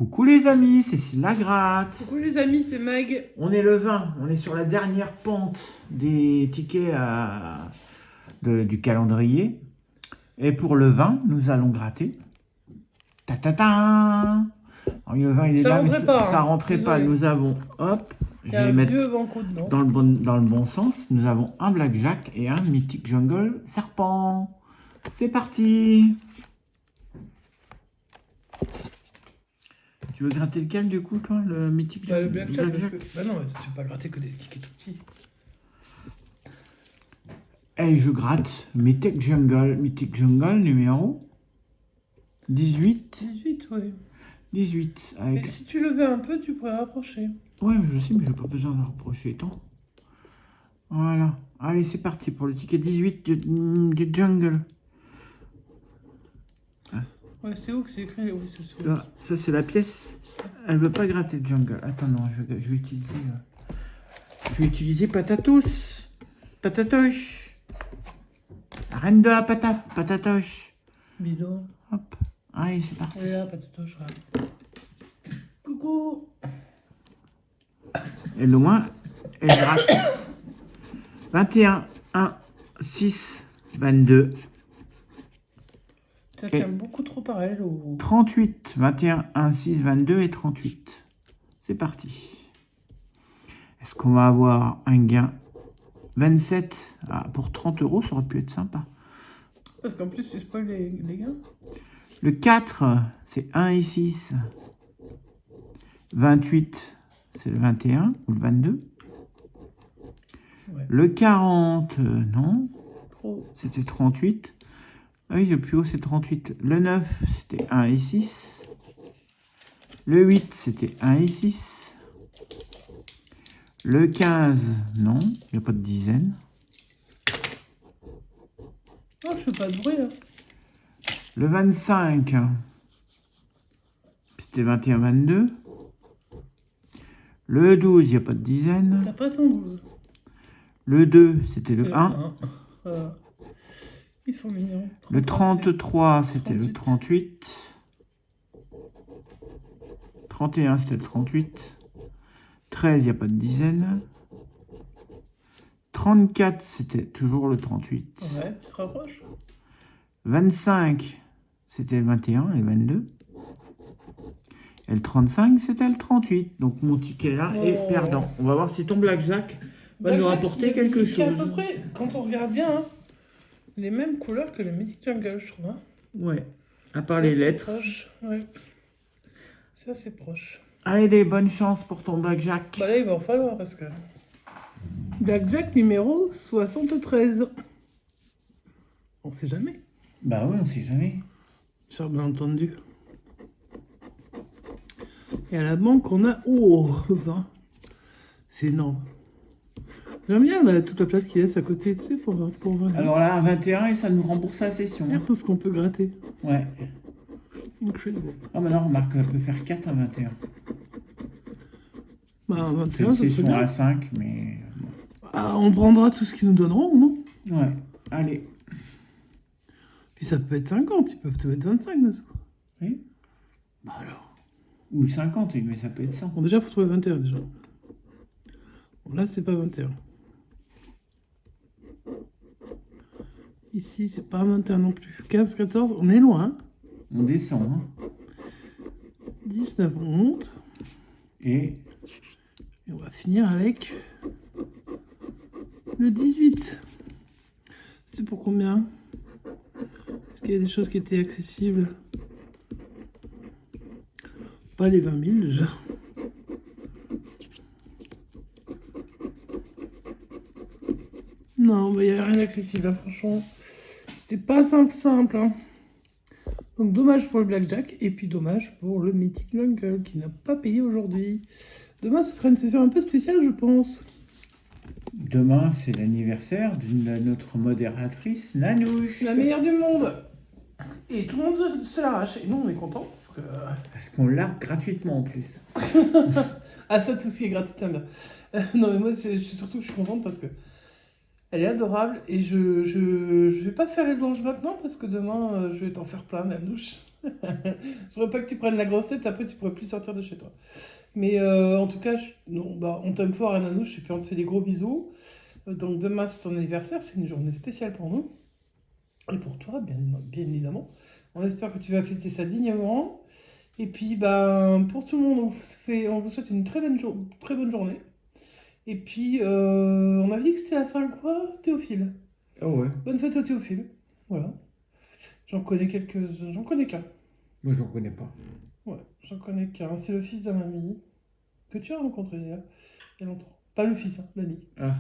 Coucou les amis, c'est la gratte. Coucou les amis, c'est Mag. On est le 20, on est sur la dernière pente des tickets du calendrier. Et pour le 20, nous allons gratter. Ta ta ta. Alors, le 20 il est Ça là, mais rentrait pas, ça hein. rentrait pas. Désolé. Nous avons, hop, je Il y vais a les un mettre vieux banco dedans. dans le bon sens. Nous avons un blackjack et un mythic jungle serpent. C'est parti. Tu veux gratter lequel du coup, toi? Le mythique Bah, le blackjack, blackjack bah non, tu peux pas gratter que des tickets tout petits. Et je gratte Mythic Jungle numéro 18. 18, oui. 18. Mais Avec... si tu levais un peu, tu pourrais rapprocher. Ouais, mais je sais, mais j'ai pas besoin de rapprocher tant. Voilà. Allez, c'est parti pour le ticket 18 du jungle. Ouais, c'est où que c'est écrit? Oui, c'est sûr. Là, ça, c'est la pièce. Elle veut pas gratter le jungle. Attends, non, je vais utiliser Patatos. Patatoche. La reine de la patate. Patatoche. Bidon. Hop. Allez, c'est parti. Et là, patatoche, regarde. Coucou. Et loin, elle gratte. 21, 1, 6, 22. Ça tient beaucoup trop parallèle au... 38, 21, 1, 6, 22 et 38. C'est parti. Est-ce qu'on va avoir un gain? 27. Ah, pour 30 €, ça aurait pu être sympa. Parce qu'en plus, tu spoil les gars. Le 4, c'est 1 et 6. 28, c'est le 21 ou le 22. Ouais. Le 40, non. Trop. C'était 38. Ah oui, le plus haut, c'est 38. Le 9, c'était 1 et 6. Le 8, c'était 1 et 6. Le 15, non, il n'y a pas de dizaine. Oh, je fais pas de bruit, là. Le 25, c'était 21, 22. Le 12, il n'y a pas de dizaine. T'as pas ton 12. Le 2, c'était le C'est 1. Voilà. Ils sont mignons. Le 33, c'était le 38. 38. 31, c'était le 38. 13, il n'y a pas de dizaine. 34, c'était toujours le 38. Ouais, tu te rapproches. 25, c'était le 21 et le 22. Et le 35, c'était le 38. Donc mon ticket là est perdant. On va voir si ton blackjack va nous rapporter quelque chose. C'est à peu près, quand on regarde bien, hein, les mêmes couleurs que le Mythic Jungle, je trouve. Hein. Ouais, à part les lettres. Proche. Ouais. C'est assez proche. Allez, bonne chance pour ton blackjack. Bah là, il va en falloir parce que... Blackjack numéro 73. On sait jamais. Bah oui, on sait jamais. Ça, bien entendu. Et à la banque, on a... Oh, 20. C'est énorme. J'aime bien là, toute la place qu'il laisse à côté, tu sais, pour Alors là, un 21 et ça nous rembourse la session. Regarde tout ce qu'on peut gratter. Ouais. Incredible. Ah maintenant, remarque, elle peut faire 4 à 21. Bah, C'est 21, une ça serait session bien. à 5, mais... Ah, on prendra tout ce qu'ils nous donneront, non? Ouais, allez. Puis ça peut être 50, ils peuvent te mettre 25 dessous. Oui. Bah alors. Ou 50, mais ça peut être 100. Bon, déjà, il faut trouver 21, déjà. Bon, là, c'est pas 21. Ici, c'est pas 21 non plus. 15, 14, on est loin. Hein. On descend, hein. 19, on monte. Et Et on va finir avec le 18. C'est pour combien? Est-ce qu'il y a des choses qui étaient accessibles? Pas les 20 000 déjà. Non, il n'y a rien d'accessible, hein, franchement. C'est pas simple. Hein. Donc dommage pour le Blackjack, et puis dommage pour le Mythic Jungle qui n'a pas payé aujourd'hui. Demain, ce sera une session un peu spéciale, je pense. demain, c'est l'anniversaire de notre modératrice, Nanouche. La meilleure du monde. Et tout le monde se l'arrache. Et nous, on est contents Parce qu'on l'a gratuitement en plus. Ah, ça, tout ce qui est gratuit, t'aimes bien. Non, mais moi, je suis contente parce que elle est adorable. Et je vais pas faire les blanches maintenant parce que demain, je vais t'en faire plein, Nanouche. Je voudrais pas que tu prennes la grossette, après tu pourrais plus sortir de chez toi. Mais en tout cas, non, bah, on t'aime fort, Anna Nouche, et puis on te fait des gros bisous. Donc demain, c'est ton anniversaire, c'est une journée spéciale pour nous. Et pour toi, bien évidemment. On espère que tu vas fêter ça dignement. Et puis, ben, pour tout le monde, on vous souhaite une très bonne journée. Et puis, on avait dit que c'était à 5 quoi, Théophile. Ah ouais, Bonne fête au Théophile. Voilà. J'en connais quelques-uns. J'en connais qu'un. moi je ne connais pas. Ouais, j'en connais qu'un. C'est le fils d'un ami que tu as rencontré d'ailleurs, il y a longtemps. Pas le fils, hein, l'ami. Ah,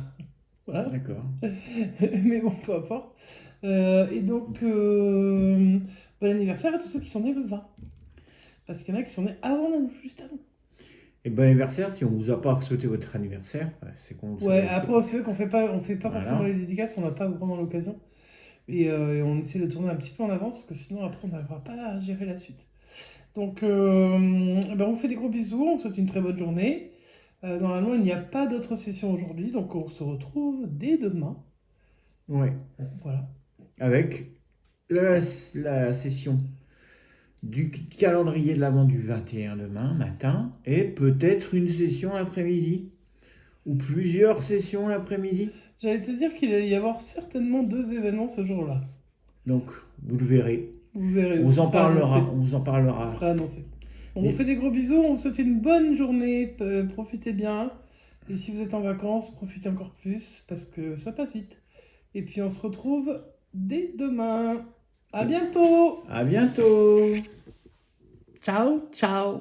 Voilà. d'accord. Mais bon, peu importe. Et donc, bon anniversaire à tous ceux qui sont nés le 20. Parce qu'il y en a qui sont nés avant la juste avant. Et bon anniversaire, si on vous a pas souhaité votre anniversaire, bah, c'est qu'on le Ouais, savait après, pas. c'est vrai qu'on fait pas Voilà. forcément les dédicaces, on n'a pas vraiment l'occasion. Et on essaie de tourner un petit peu en avance, parce que sinon, après, on n'arrivera pas à gérer la suite. Donc, ben, on vous fait des gros bisous, on vous souhaite une très bonne journée. Normalement, il n'y a pas d'autre session aujourd'hui, donc on se retrouve dès demain. Ouais, Voilà. avec la session du calendrier de l'Avent du 21 demain matin et peut-être une session l'après-midi ou plusieurs sessions l'après-midi. J'allais te dire qu'il allait y avoir certainement 2 événements ce jour-là. Donc, vous le verrez. Vous verrez. On vous en ce sera parlera. annoncé. On vous en Ce parlera. sera annoncé. On Mais- vous fait des gros bisous, on vous souhaite une bonne journée, profitez bien. Et si vous êtes en vacances, profitez encore plus, parce que ça passe vite. Et puis on se retrouve dès demain. À bientôt. À bientôt. Ciao, ciao.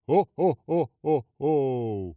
Ho, ho, ho, ho, ho.